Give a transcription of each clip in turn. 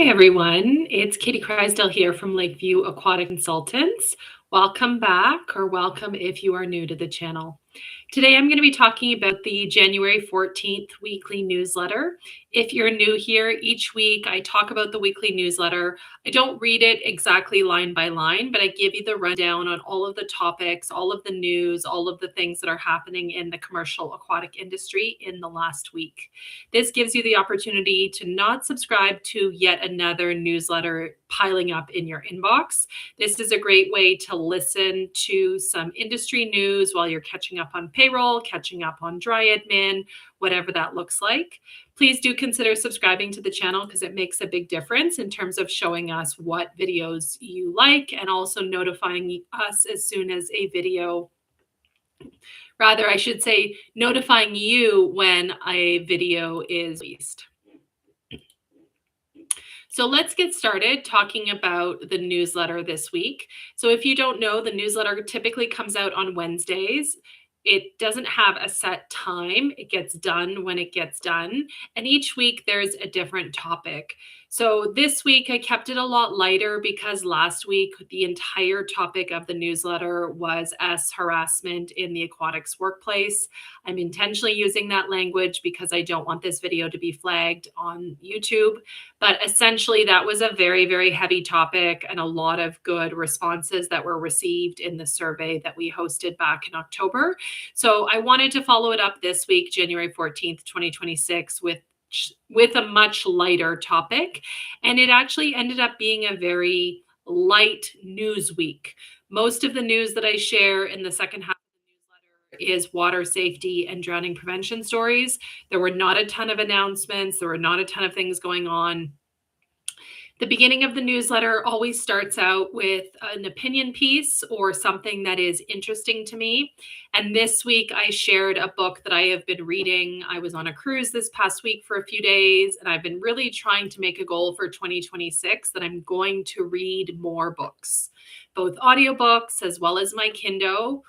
Hi, everyone. It's Katie Crysdale here from Lakeview Aquatic Consultants. Welcome back, or welcome if you are new to the channel. Today, I'm going to be talking about the January 14th weekly newsletter. If you're new here, each week I talk about the weekly newsletter. I don't read it exactly line by line, but I give you the rundown on all of the topics, all of the news, all of the things that are happening in the commercial aquatic industry in the last week. This gives you the opportunity to not subscribe to yet another newsletter piling up in your inbox. This is a great way to listen to some industry news while you're catching up on payroll, catching up on dry admin, whatever that looks like. Please do consider subscribing to the channel because it makes a big difference in terms of showing us what videos you like and also notifying us as soon as a video, rather, I should say, notifying you when a video is released. So let's get started talking about the newsletter this week. So if you don't know, the newsletter typically comes out on Wednesdays. It doesn't have a set time. It gets done when it gets done. And each week there's a different topic. So this week I kept it a lot lighter because last week the entire topic of the newsletter was S harassment in the aquatics workplace. I'm intentionally using that language because I don't want this video to be flagged on YouTube. But essentially, that was a very, very heavy topic and a lot of good responses that were received in the survey that we hosted back in October. So I wanted to follow it up this week, January 14th, 2026, with a much lighter topic. And it actually ended up being a very light news week. Most of the news that I share in the second half is water safety and drowning prevention stories. There were not a ton of announcements. There were not a ton of things going on. The beginning of the newsletter always starts out with an opinion piece or something that is interesting to me. And this week I shared a book that I have been reading. I was on a cruise this past week for a few days, and I've been really trying to make a goal for 2026 that I'm going to read more books, both audiobooks as well as my Kindle.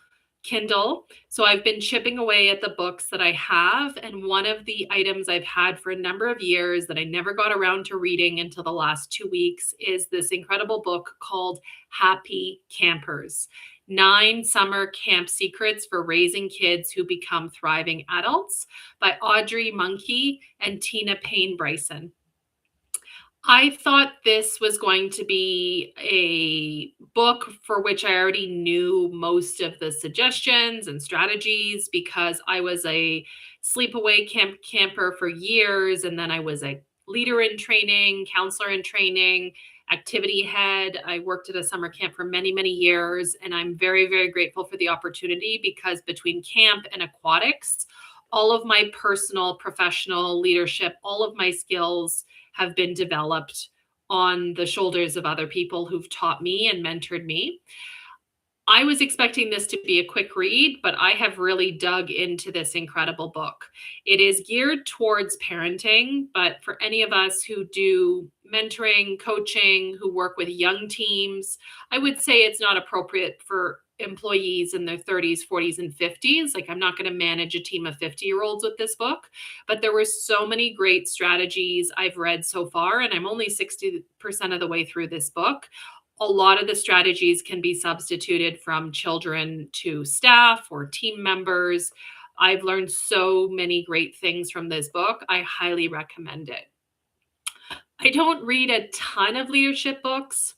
So I've been chipping away at the books that I have. And one of the items I've had for a number of years that I never got around to reading until the last 2 weeks is this incredible book called Happy Campers: 9 Summer Camp Secrets for Raising Kids Who Become Thriving Adults by Audrey Monkey and Tina Payne Bryson. I thought this was going to be a book for which I already knew most of the suggestions and strategies because I was a sleepaway camper for years, and then I was a leader in training, counselor in training, activity head. I worked at a summer camp for many, many years, and I'm very, very grateful for the opportunity because between camp and aquatics, all of my personal, professional leadership, all of my skills have been developed on the shoulders of other people who've taught me and mentored me. I was expecting this to be a quick read, but I have really dug into this incredible book. It is geared towards parenting, but for any of us who do mentoring, coaching, who work with young teams, I would say it's not appropriate for employees in their 30s, 40s, and 50s. Like, I'm not going to manage a team of 50-year-olds with this book, but there were so many great strategies I've read so far, and I'm only 60% of the way through this book. A lot of the strategies can be substituted from children to staff or team members. I've learned so many great things from this book. I highly recommend it. I don't read a ton of leadership books.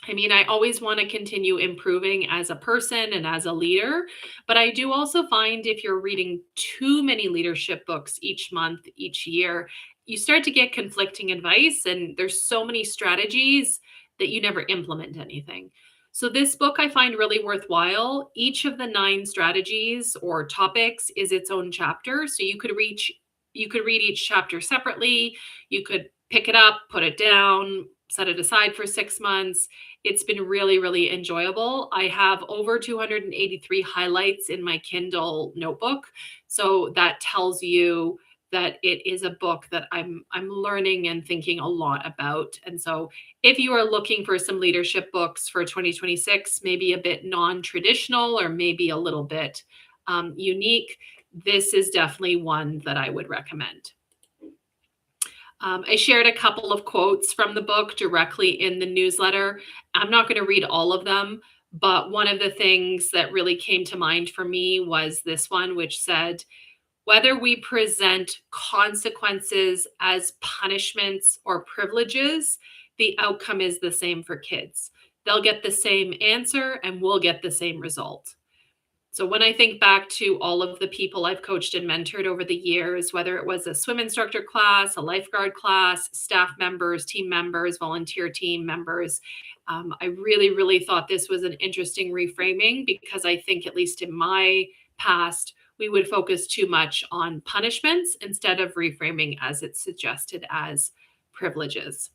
I mean, I always want to continue improving as a person and as a leader, but I do also find if you're reading too many leadership books each month, each year, you start to get conflicting advice, and there's so many strategies that you never implement anything. So this book I find really worthwhile. Each of the 9 strategies or topics is its own chapter. So you could read each chapter separately. You could pick it up, put it down, set it aside for 6 months. It's been really, really enjoyable. I have over 283 highlights in my Kindle notebook. So that tells you that it is a book that I'm learning and thinking a lot about. And so if you are looking for some leadership books for 2026, maybe a bit non-traditional or maybe a little bit unique, this is definitely one that I would recommend. I shared a couple of quotes from the book directly in the newsletter. I'm not going to read all of them, but one of the things that really came to mind for me was this one, which said, whether we present consequences as punishments or privileges, the outcome is the same for kids. They'll get the same answer and we'll get the same result. So when I think back to all of the people I've coached and mentored over the years, whether it was a swim instructor class, a lifeguard class, staff members, team members, volunteer team members, I really, really thought this was an interesting reframing because I think, at least in my past, we would focus too much on punishments instead of reframing as it's suggested as privileges.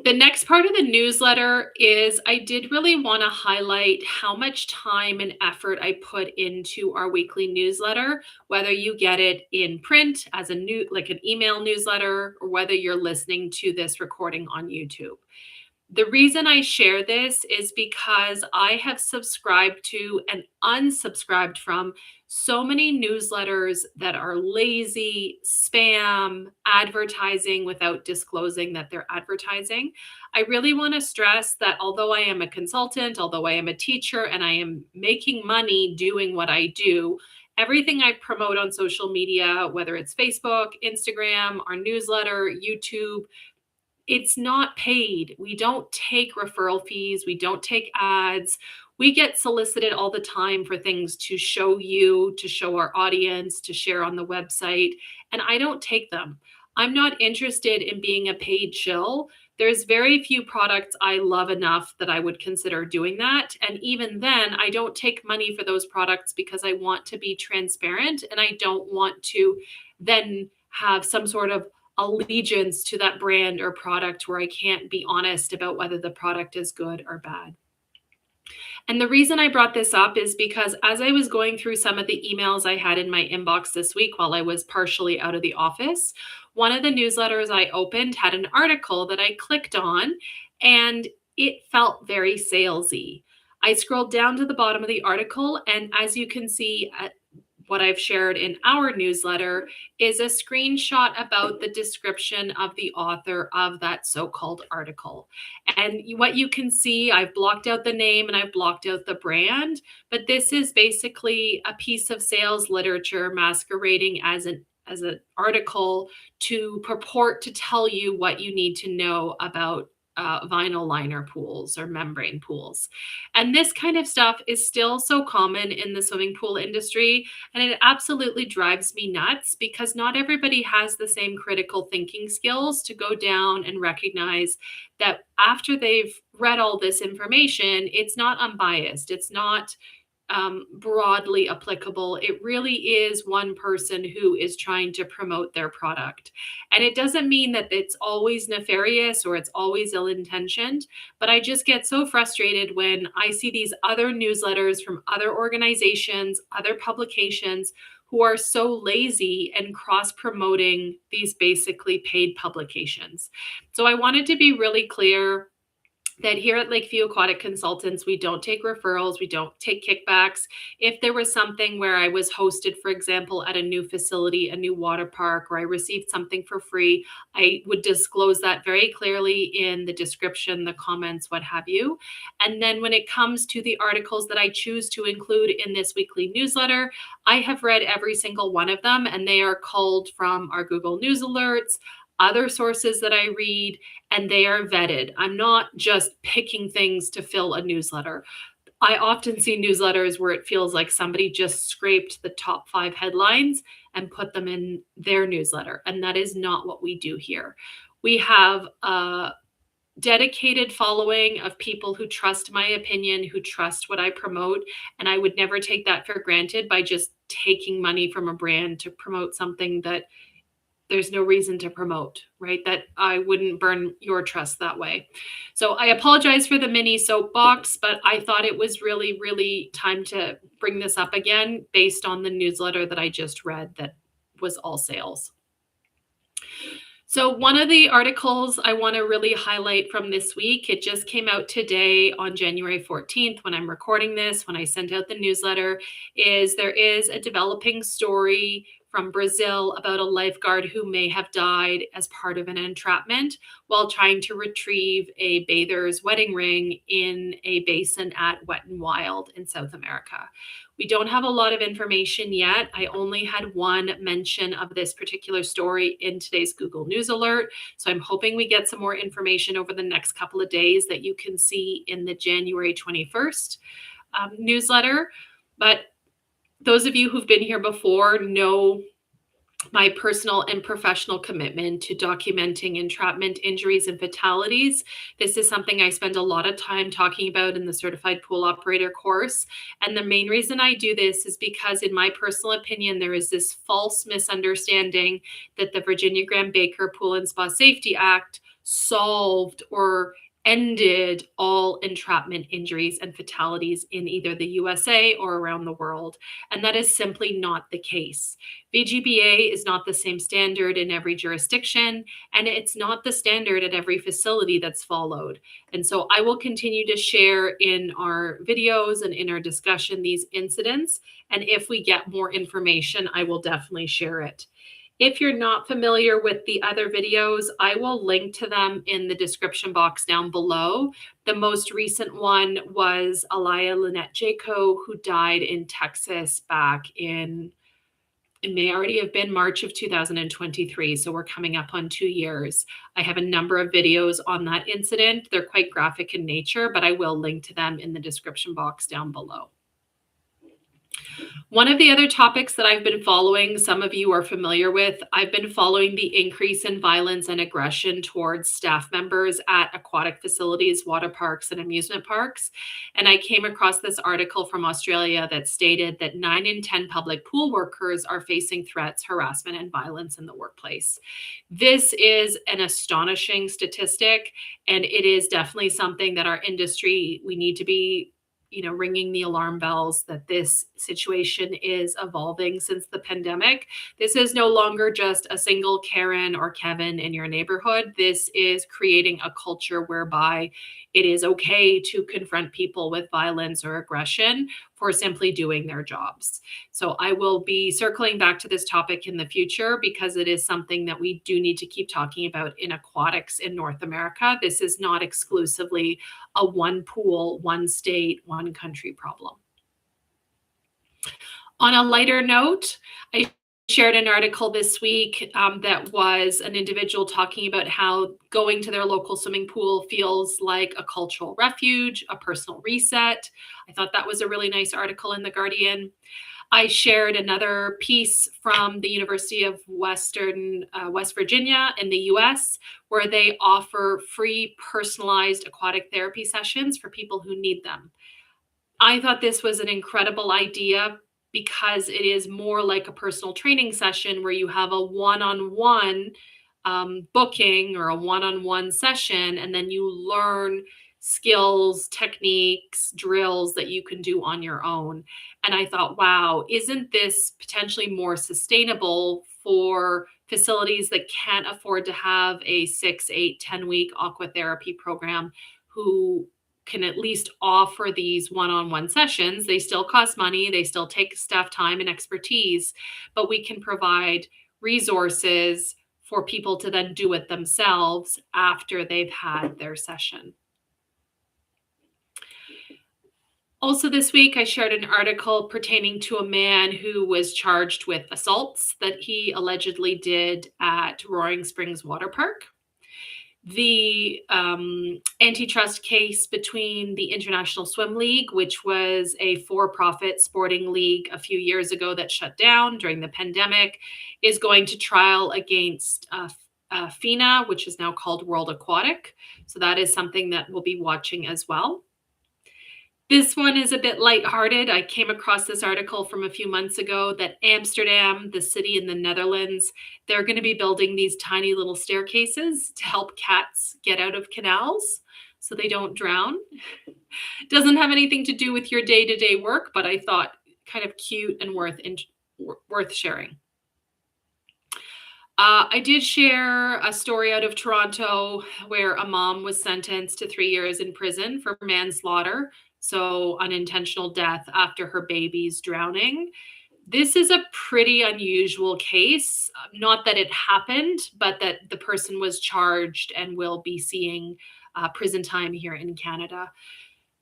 The next part of the newsletter is I did really want to highlight how much time and effort I put into our weekly newsletter, whether you get it in print as like an email newsletter, or whether you're listening to this recording on YouTube. The reason I share this is because I have subscribed to and unsubscribed from so many newsletters that are lazy, spam, advertising without disclosing that they're advertising. I really want to stress that although I am a consultant, although I am a teacher, and I am making money doing what I do, everything I promote on social media, whether it's Facebook, Instagram, our newsletter, YouTube, it's not paid. We don't take referral fees. We don't take ads. We get solicited all the time for things to show you, to show our audience, to share on the website, and I don't take them. I'm not interested in being a paid shill. There's very few products I love enough that I would consider doing that. And even then, I don't take money for those products because I want to be transparent and I don't want to then have some sort of allegiance to that brand or product where I can't be honest about whether the product is good or bad. And the reason I brought this up is because as I was going through some of the emails I had in my inbox this week while I was partially out of the office, one of the newsletters I opened had an article that I clicked on and it felt very salesy. I scrolled down to the bottom of the article, and as you can see, what I've shared in our newsletter is a screenshot about the description of the author of that so-called article. And what you can see, I've blocked out the name and I've blocked out the brand, but this is basically a piece of sales literature masquerading as an article to purport to tell you what you need to know about vinyl liner pools or membrane pools. And this kind of stuff is still so common in the swimming pool industry. And it absolutely drives me nuts because not everybody has the same critical thinking skills to go down and recognize that after they've read all this information, it's not unbiased. It's not broadly applicable. It really is one person who is trying to promote their product. And it doesn't mean that it's always nefarious or it's always ill-intentioned, but I just get so frustrated when I see these other newsletters from other organizations, other publications who are so lazy and cross-promoting these basically paid publications. So I wanted to be really clear that here at Lakeview Aquatic Consultants, we don't take referrals, we don't take kickbacks. If there was something where I was hosted, for example, at a new facility, a new water park, or I received something for free, I would disclose that very clearly in the description, the comments, what have you. And then when it comes to the articles that I choose to include in this weekly newsletter, I have read every single one of them, and they are culled from our Google News alerts, other sources that I read, and they are vetted. I'm not just picking things to fill a newsletter. I often see newsletters where it feels like somebody just scraped the top 5 headlines and put them in their newsletter. And that is not what we do here. We have a dedicated following of people who trust my opinion, who trust what I promote. And I would never take that for granted by just taking money from a brand to promote something that there's no reason to promote, right? That I wouldn't burn your trust that way. So I apologize for the mini soapbox, but I thought it was really, really time to bring this up again based on the newsletter that I just read that was all sales. So one of the articles I want to really highlight from this week, it just came out today on January 14th when I'm recording this, when I sent out the newsletter, is there is a developing story from Brazil about a lifeguard who may have died as part of an entrapment while trying to retrieve a bather's wedding ring in a basin at Wet and Wild in South America. We don't have a lot of information yet. I only had one mention of this particular story in today's Google News alert. So I'm hoping we get some more information over the next couple of days that you can see in the January 21st newsletter. But those of you who've been here before know my personal and professional commitment to documenting entrapment injuries and fatalities. This is something I spend a lot of time talking about in the Certified Pool Operator course. And the main reason I do this is because, in my personal opinion, there is this false misunderstanding that the Virginia Graham Baker Pool and Spa Safety Act solved or ended all entrapment injuries and fatalities in either the USA or around the world. And that is simply not the case. VGBA is not the same standard in every jurisdiction, and it's not the standard at every facility that's followed. And so I will continue to share in our videos and in our discussion these incidents. And if we get more information, I will definitely share it. If you're not familiar with the other videos, I will link to them in the description box down below. The most recent one was Alaya Lynette Jaco, who died in Texas back in, it may already have been March of 2023. So we're coming up on 2 years. I have a number of videos on that incident. They're quite graphic in nature, but I will link to them in the description box down below. One of the other topics that I've been following, some of you are familiar with, I've been following the increase in violence and aggression towards staff members at aquatic facilities, water parks, and amusement parks. And I came across this article from Australia that stated that 9 in 10 public pool workers are facing threats, harassment, and violence in the workplace. This is an astonishing statistic, and it is definitely something that our industry, we need to be ringing the alarm bells that this situation is evolving since the pandemic. This is no longer just a single Karen or Kevin in your neighborhood. This is creating a culture whereby it is okay to confront people with violence or aggression for simply doing their jobs. So I will be circling back to this topic in the future because it is something that we do need to keep talking about in aquatics in North America. This is not exclusively a one pool, one state, one country problem. On a lighter note, I shared an article this week that was an individual talking about how going to their local swimming pool feels like a cultural refuge, a personal reset. I thought that was a really nice article in The Guardian. I shared another piece from the University of West Virginia in the US, where they offer free personalized aquatic therapy sessions for people who need them. I thought this was an incredible idea because it is more like a personal training session where you have a one-on-one booking or a one-on-one session, and then you learn skills, techniques, drills that you can do on your own. And I thought, wow, isn't this potentially more sustainable for facilities that can't afford to have a 6, 8, 10-week aqua therapy program, who can at least offer these one-on-one sessions? They still cost money, they still take staff time and expertise, but we can provide resources for people to then do it themselves after they've had their session. Also this week, I shared an article pertaining to a man who was charged with assaults that he allegedly did at Roaring Springs Water Park. The antitrust case between the International Swim League, which was a for-profit sporting league a few years ago that shut down during the pandemic, is going to trial against FINA, which is now called World Aquatic. So that is something that we'll be watching as well. This one is a bit lighthearted. I came across this article from a few months ago that Amsterdam, the city in the Netherlands, they're going to be building these tiny little staircases to help cats get out of canals so they don't drown. Doesn't have anything to do with your day-to-day work, but I thought kind of cute and worth sharing. I did share a story out of Toronto where a mom was sentenced to 3 years in prison for manslaughter, so unintentional death after her baby's drowning. This is a pretty unusual case. Not that it happened, but that the person was charged and will be seeing prison time here in Canada.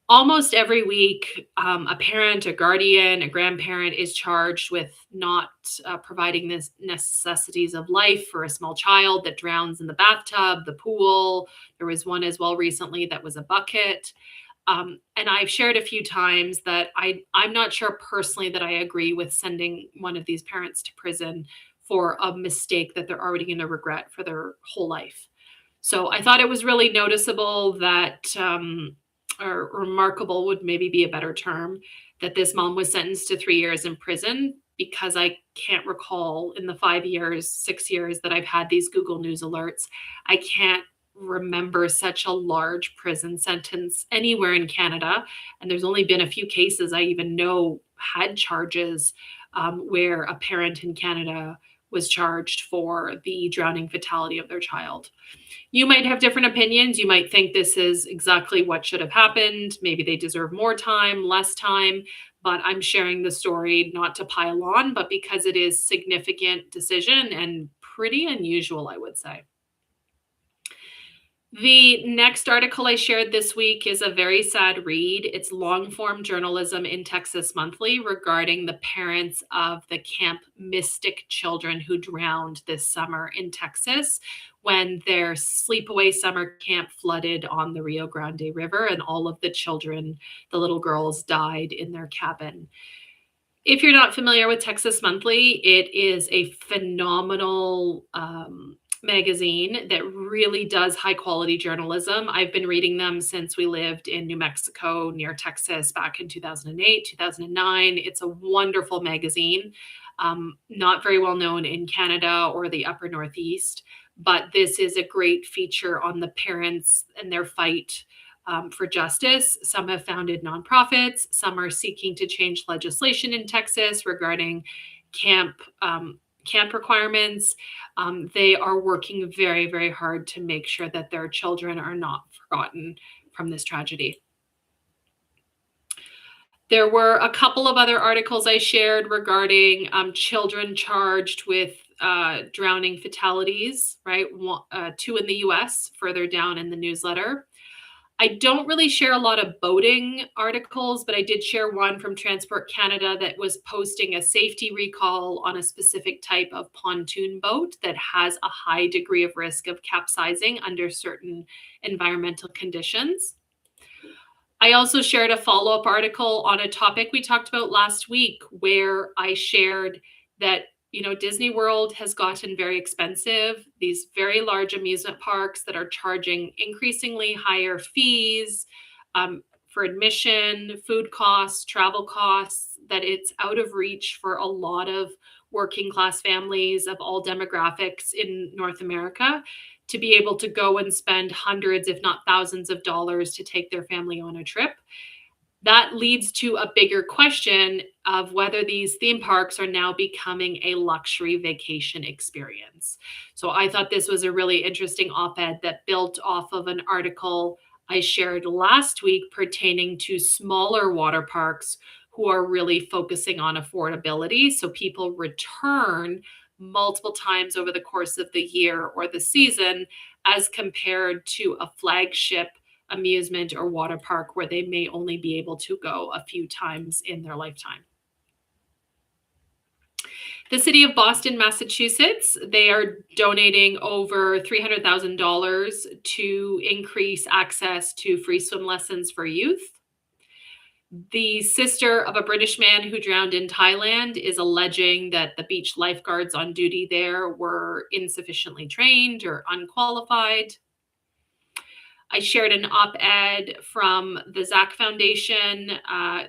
Almost every week, a parent, a guardian, a grandparent is charged with not providing the necessities of life for a small child that drowns in the bathtub, the pool. There was one as well recently that was a bucket. And I've shared a few times that I'm not sure personally that I agree with sending one of these parents to prison for a mistake that they're already going to regret for their whole life. So I thought it was really noticeable that, or remarkable would maybe be a better term, that this mom was sentenced to 3 years in prison because I can't recall in the 5 years, 6 years that I've had these Google News alerts, I can't remember such a large prison sentence anywhere in Canada. And there's only been a few cases I even know had charges where a parent in Canada was charged for the drowning fatality of their child. You might have different opinions. You might think this is exactly what should have happened. Maybe they deserve more time, less time. But I'm sharing the story not to pile on, but because it is significant decision and pretty unusual, I would say. The next article I shared this week is a very sad read. It's long form journalism in Texas Monthly regarding the parents of the Camp Mystic children who drowned this summer in Texas when their sleepaway summer camp flooded on the Rio Grande River, and all of the children, the little girls, died in their cabin. If you're not familiar with Texas Monthly, it is a phenomenal magazine that really does high quality journalism. I've been reading them since we lived in New Mexico near Texas back in 2008, 2009. It's a wonderful magazine, not very well known in Canada or the upper Northeast, but this is a great feature on the parents and their fight for justice. Some have founded nonprofits. Some are seeking to change legislation in Texas regarding camp camp requirements. They are working very, very hard to make sure that their children are not forgotten from this tragedy. There were a couple of other articles I shared regarding children charged with drowning fatalities, right? Two in the US, further down in the newsletter. I don't really share a lot of boating articles, but I did share one from Transport Canada that was posting a safety recall on a specific type of pontoon boat that has a high degree of risk of capsizing under certain environmental conditions. I also shared a follow up article on a topic we talked about last week where I shared that, Disney World has gotten very expensive, these very large amusement parks that are charging increasingly higher fees for admission, food costs, travel costs, that it's out of reach for a lot of working class families of all demographics in North America to be able to go and spend hundreds, if not thousands of dollars to take their family on a trip. That leads to a bigger question of whether these theme parks are now becoming a luxury vacation experience. So I thought this was a really interesting op-ed that built off of an article I shared last week pertaining to smaller water parks who are really focusing on affordability. So people return multiple times over the course of the year or the season as compared to a flagship amusement or water park where they may only be able to go a few times in their lifetime. The city of Boston, Massachusetts, they are donating over $300,000 to increase access to free swim lessons for youth. The sister of a British man who drowned in Thailand is alleging that the beach lifeguards on duty there were insufficiently trained or unqualified. I shared an op-ed from the Zach Foundation. I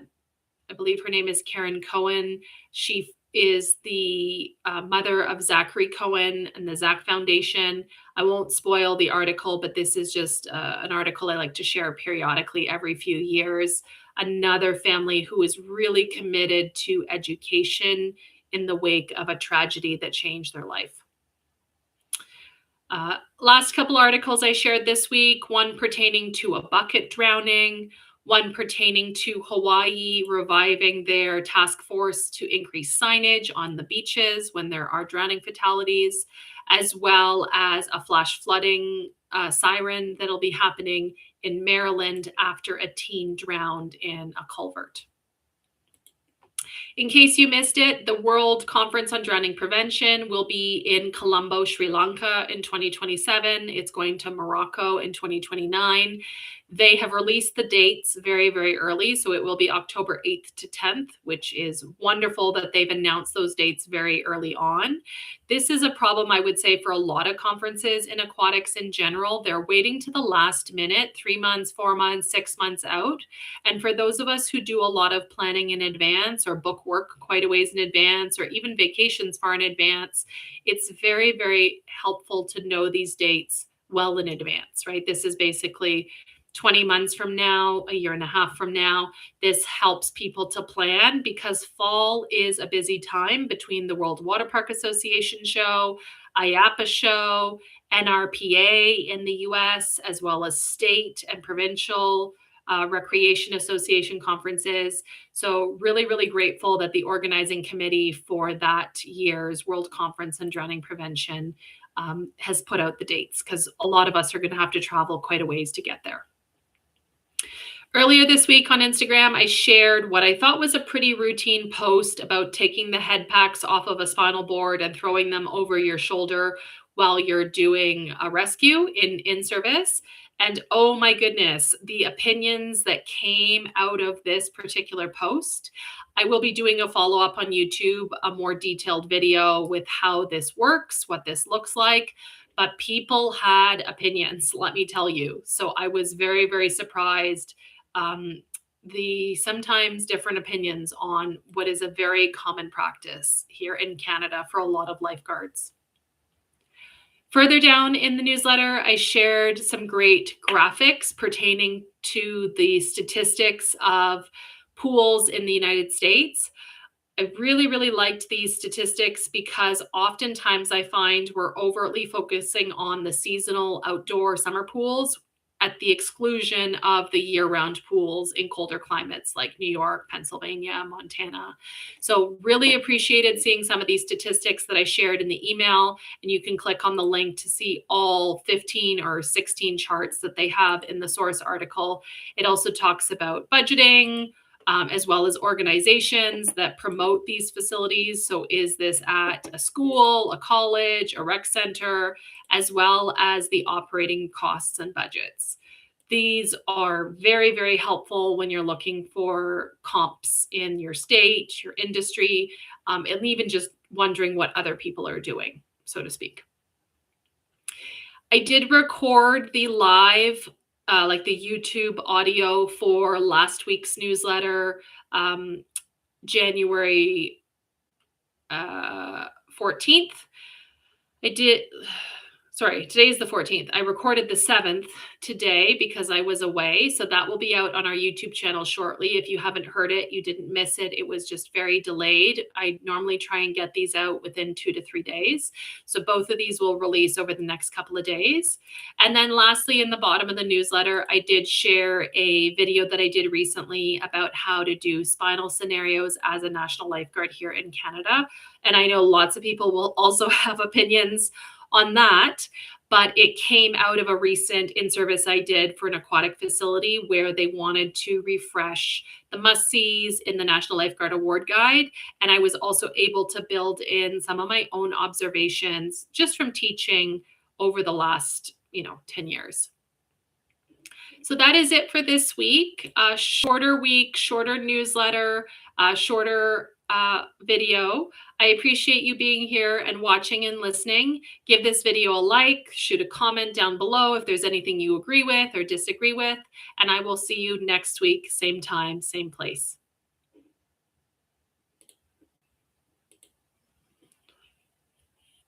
believe her name is Karen Cohen. She is the mother of Zachary Cohen and the Zach Foundation. I won't spoil the article, but this is just an article I like to share periodically every few years. Another family who is really committed to education in the wake of a tragedy that changed their life. Last couple articles I shared this week, one pertaining to a bucket drowning, one pertaining to Hawaii reviving their task force to increase signage on the beaches when there are drowning fatalities, as well as a flash flooding siren that'll be happening in Maryland after a teen drowned in a culvert. In case you missed it, the World Conference on Drowning Prevention will be in Colombo, Sri Lanka in 2027. It's going to Morocco in 2029. They have released the dates very, very early. So it will be October 8th to 10th, which is wonderful that they've announced those dates very early on. This is a problem, I would say, for a lot of conferences in aquatics in general. They're waiting to the last minute, 3 months, 4 months, 6 months out. And for those of us who do a lot of planning in advance or book work quite a ways in advance or even vacations far in advance, it's very, very helpful to know these dates well in advance, right? This is basically 20 months from now, a year and a half from now. This helps people to plan because fall is a busy time between the World Water Park Association show, IAPA show, NRPA in the US, as well as state and provincial recreation association conferences. So really, really grateful that the organizing committee for that year's World Conference on Drowning Prevention has put out the dates because a lot of us are going to have to travel quite a ways to get there. Earlier this week on Instagram, I shared what I thought was a pretty routine post about taking the head packs off of a spinal board and throwing them over your shoulder while you're doing a rescue in service. And oh my goodness, the opinions that came out of this particular post. I will be doing a follow-up on YouTube, a more detailed video with how this works, what this looks like. But people had opinions, let me tell you. So I was very, very surprised. The sometimes different opinions on what is a very common practice here in Canada for a lot of lifeguards. Further down in the newsletter, I shared some great graphics pertaining to the statistics of pools in the United States. I really, really liked these statistics because oftentimes I find we're overtly focusing on the seasonal outdoor summer pools at the exclusion of the year-round pools in colder climates like New York, Pennsylvania, Montana. So really appreciated seeing some of these statistics that I shared in the email, and you can click on the link to see all 15 or 16 charts that they have in the source article. It also talks about budgeting, as well as organizations that promote these facilities. So is this at a school, a college, a rec center, as well as the operating costs and budgets. These are very, very helpful when you're looking for comps in your state, your industry, and even just wondering what other people are doing, so to speak. I did record the live like the YouTube audio for last week's newsletter, January 14th. Today's the 14th. I recorded the 7th today because I was away. So that will be out on our YouTube channel shortly. If you haven't heard it, you didn't miss it. It was just very delayed. I normally try and get these out within 2 to 3 days. So both of these will release over the next couple of days. And then lastly, in the bottom of the newsletter, I did share a video that I did recently about how to do spinal scenarios as a national lifeguard here in Canada. And I know lots of people will also have opinions on that, but it came out of a recent in-service I did for an aquatic facility where they wanted to refresh the must-sees in the National Lifeguard Award Guide. And I was also able to build in some of my own observations just from teaching over the last, 10 years. So that is it for this week. Shorter week, shorter newsletter, shorter video. I appreciate you being here and watching and listening. Give this video a like, shoot a comment down below if there's anything you agree with or disagree with, and I will see you next week, same time, same place.